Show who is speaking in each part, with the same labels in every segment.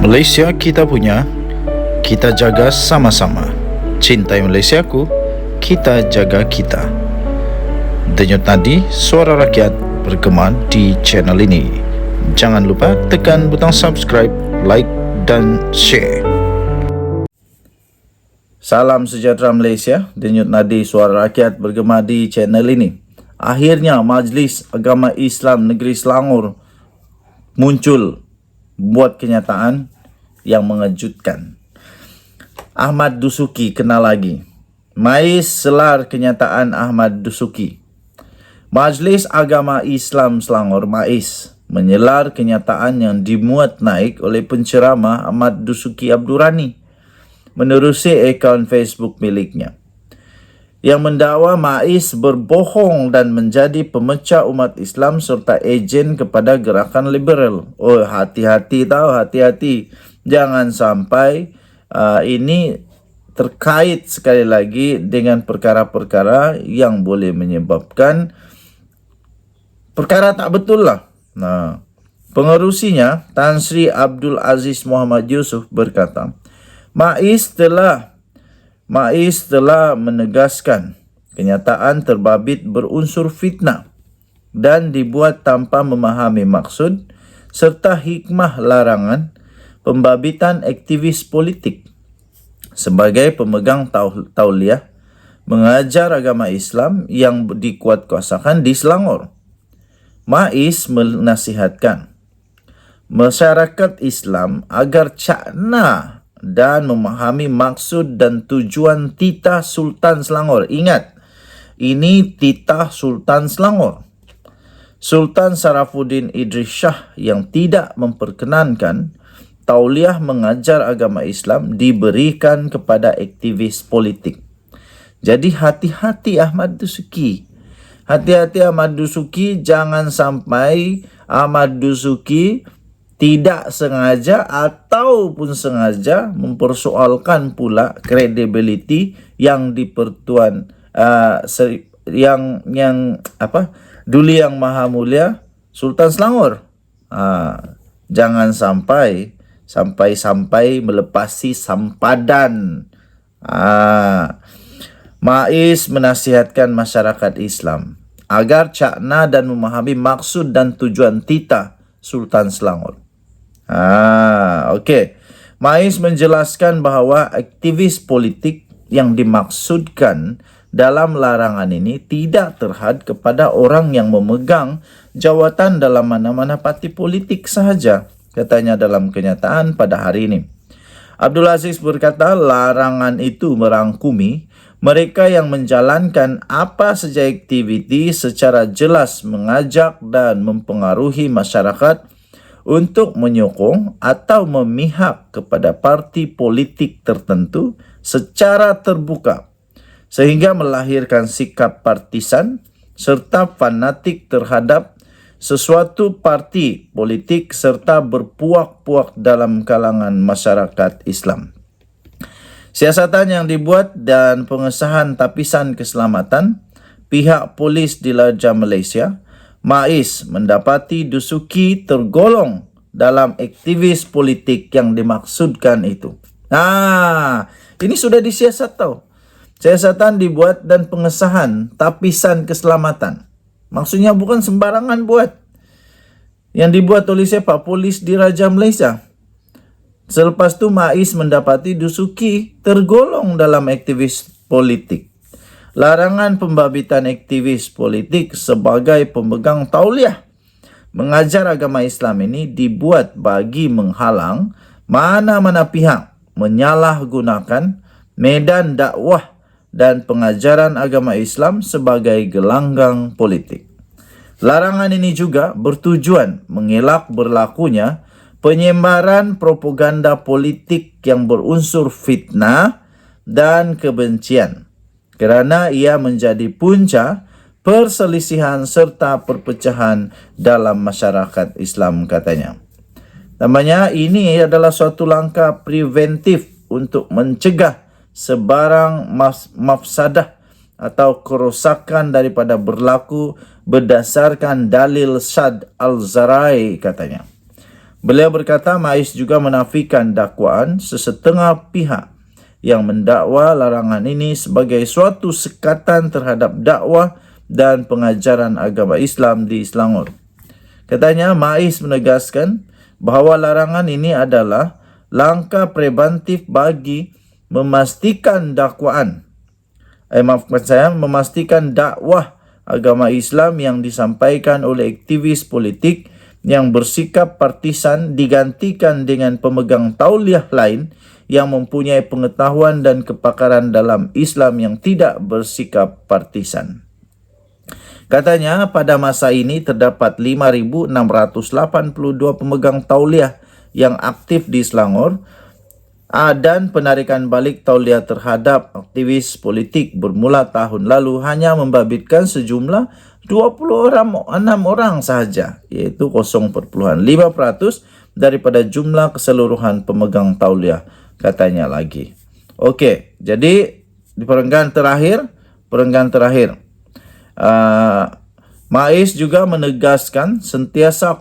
Speaker 1: Malaysia kita punya, kita jaga sama-sama. Cintai Malaysiaku, kita jaga kita. Denyut nadi suara rakyat bergema di channel ini. Jangan lupa tekan butang subscribe, like dan share. Salam sejahtera Malaysia, denyut nadi suara rakyat bergema di channel ini. Akhirnya Majlis Agama Islam Negeri Selangor muncul buat kenyataan yang mengejutkan. Ahmad Dusuki kena lagi. Mais selar kenyataan Ahmad Dusuki. Majlis Agama Islam Selangor MAIS menyelar kenyataan yang dimuat naik oleh penceramah Ahmad Dusuki Abdurrani menerusi akaun Facebook miliknya, yang mendakwa MAIS berbohong dan menjadi pemecah umat Islam serta ejen kepada gerakan liberal. Oh, hati-hati tahu, hati-hati. Jangan sampai ini terkait sekali lagi dengan perkara-perkara yang boleh menyebabkan perkara tak betul lah. Nah, pengerusinya Tan Sri Abdul Aziz Muhammad Yusof berkata, MAIS telah menegaskan kenyataan terbabit berunsur fitnah dan dibuat tanpa memahami maksud serta hikmah larangan pembabitan aktivis politik sebagai pemegang tauliah mengajar agama Islam yang dikuatkuasakan di Selangor. MAIS menasihatkan masyarakat Islam agar cakna dan memahami maksud dan tujuan titah Sultan Selangor. Ingat, ini titah Sultan Selangor. Sultan Sarafuddin Idris Shah yang tidak memperkenankan tauliah mengajar agama Islam diberikan kepada aktivis politik. Jadi hati-hati Ahmad Dusuki. Hati-hati Ahmad Dusuki, jangan sampai Ahmad Dusuki tidak sengaja ataupun sengaja mempersoalkan pula kredibiliti yang dipertuan Duli Yang Maha Mulia Sultan Selangor. Jangan sampai melepasi sampadan. MAIS menasihatkan masyarakat Islam agar cakna dan memahami maksud dan tujuan titah Sultan Selangor. Okey. MAIS menjelaskan bahawa aktivis politik yang dimaksudkan dalam larangan ini tidak terhad kepada orang yang memegang jawatan dalam mana-mana parti politik sahaja, katanya dalam kenyataan pada hari ini. Abdul Aziz berkata larangan itu merangkumi mereka yang menjalankan apa saja aktiviti secara jelas mengajak dan mempengaruhi masyarakat untuk menyokong atau memihak kepada parti politik tertentu secara terbuka sehingga melahirkan sikap partisan serta fanatik terhadap sesuatu parti politik serta berpuak-puak dalam kalangan masyarakat Islam. Siasatan yang dibuat dan pengesahan tapisan keselamatan pihak polis di Diraja Malaysia, MAIS mendapati Dusuki tergolong dalam aktivis politik yang dimaksudkan itu. Ini sudah disiasat tau. Siasatan dibuat dan pengesahan tapisan keselamatan. Maksudnya bukan sembarangan buat. Yang dibuat oleh siapa? Polis Diraja Malaysia. Selepas tu MAIS mendapati Dusuki tergolong dalam aktivis politik. Larangan pembabitan aktivis politik sebagai pemegang tauliah mengajar agama Islam ini dibuat bagi menghalang mana-mana pihak menyalahgunakan medan dakwah dan pengajaran agama Islam sebagai gelanggang politik. Larangan ini juga bertujuan mengelak berlakunya penyebaran propaganda politik yang berunsur fitnah dan kebencian, kerana ia menjadi punca perselisihan serta perpecahan dalam masyarakat Islam, katanya. Tambahnya, ini adalah suatu langkah preventif untuk mencegah sebarang mafsadah atau kerosakan daripada berlaku berdasarkan dalil Syad Al-Zarai, katanya. Beliau berkata, MAIS juga menafikan dakwaan sesetengah pihak yang mendakwa larangan ini sebagai suatu sekatan terhadap dakwah dan pengajaran agama Islam di Selangor. Katanya, MAIS menegaskan bahawa larangan ini adalah langkah preventif bagi memastikan memastikan dakwah agama Islam yang disampaikan oleh aktivis politik yang bersikap partisan digantikan dengan pemegang tauliah lain yang mempunyai pengetahuan dan kepakaran dalam Islam yang tidak bersikap partisan. Katanya, pada masa ini terdapat 5,682 pemegang tauliah yang aktif di Selangor, dan penarikan balik tauliah terhadap aktivis politik bermula tahun lalu hanya membabitkan sejumlah 26 orang sahaja, iaitu 0,5% daripada jumlah keseluruhan pemegang tauliah, katanya lagi. Okey, jadi di perenggan terakhir, MAIS juga menegaskan sentiasa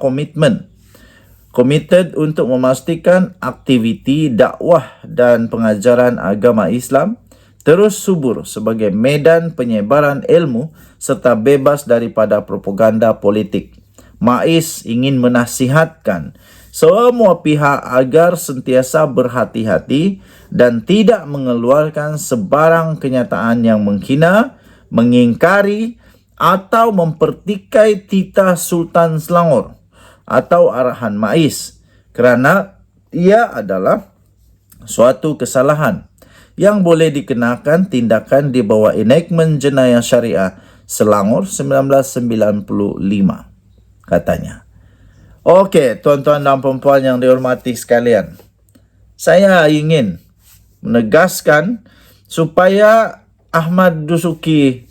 Speaker 1: committed untuk memastikan aktiviti dakwah dan pengajaran agama Islam terus subur sebagai medan penyebaran ilmu serta bebas daripada propaganda politik. MAIS ingin menasihatkan semua pihak agar sentiasa berhati-hati dan tidak mengeluarkan sebarang kenyataan yang menghina, mengingkari atau mempertikai titah Sultan Selangor atau arahan MAIS, kerana ia adalah suatu kesalahan yang boleh dikenakan tindakan di bawah enactment jenayah syariah Selangor 1995, katanya. Okey, tuan-tuan dan puan-puan yang dihormati sekalian, saya ingin menegaskan supaya Ahmad Dusuki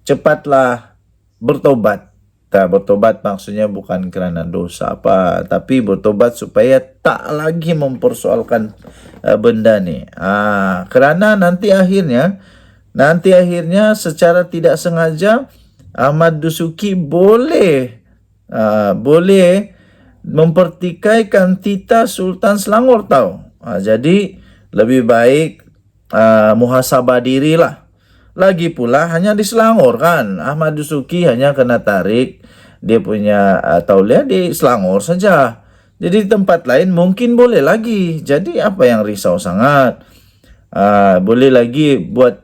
Speaker 1: cepatlah bertobat. Bertobat maksudnya bukan kerana dosa apa, tapi bertobat supaya tak lagi mempersoalkan benda ni. Kerana nanti akhirnya secara tidak sengaja Ahmad Dusuki boleh mempertikaikan titah Sultan Selangor tahu. Jadi lebih baik muhasabah dirilah. Lagi pula hanya di Selangor kan, Ahmad Dusuki hanya kena tarik dia punya tauliah di Selangor saja. Jadi di tempat lain mungkin boleh lagi. Jadi apa yang risau sangat? Boleh lagi buat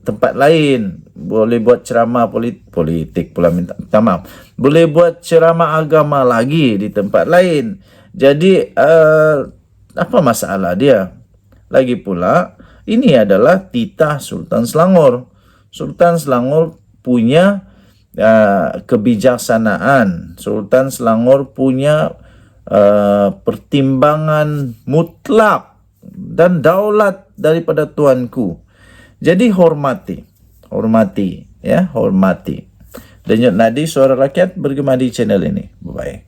Speaker 1: tempat lain. Boleh buat ceramah politik pula, minta maaf. Boleh buat ceramah agama lagi di tempat lain. Jadi apa masalah dia? Lagi pula ini adalah titah Sultan Selangor. Sultan Selangor punya kebijaksanaan. Sultan Selangor punya pertimbangan mutlak dan daulat daripada tuanku. Jadi hormati. Denyut nadi suara rakyat bergema di channel ini. Bye-bye.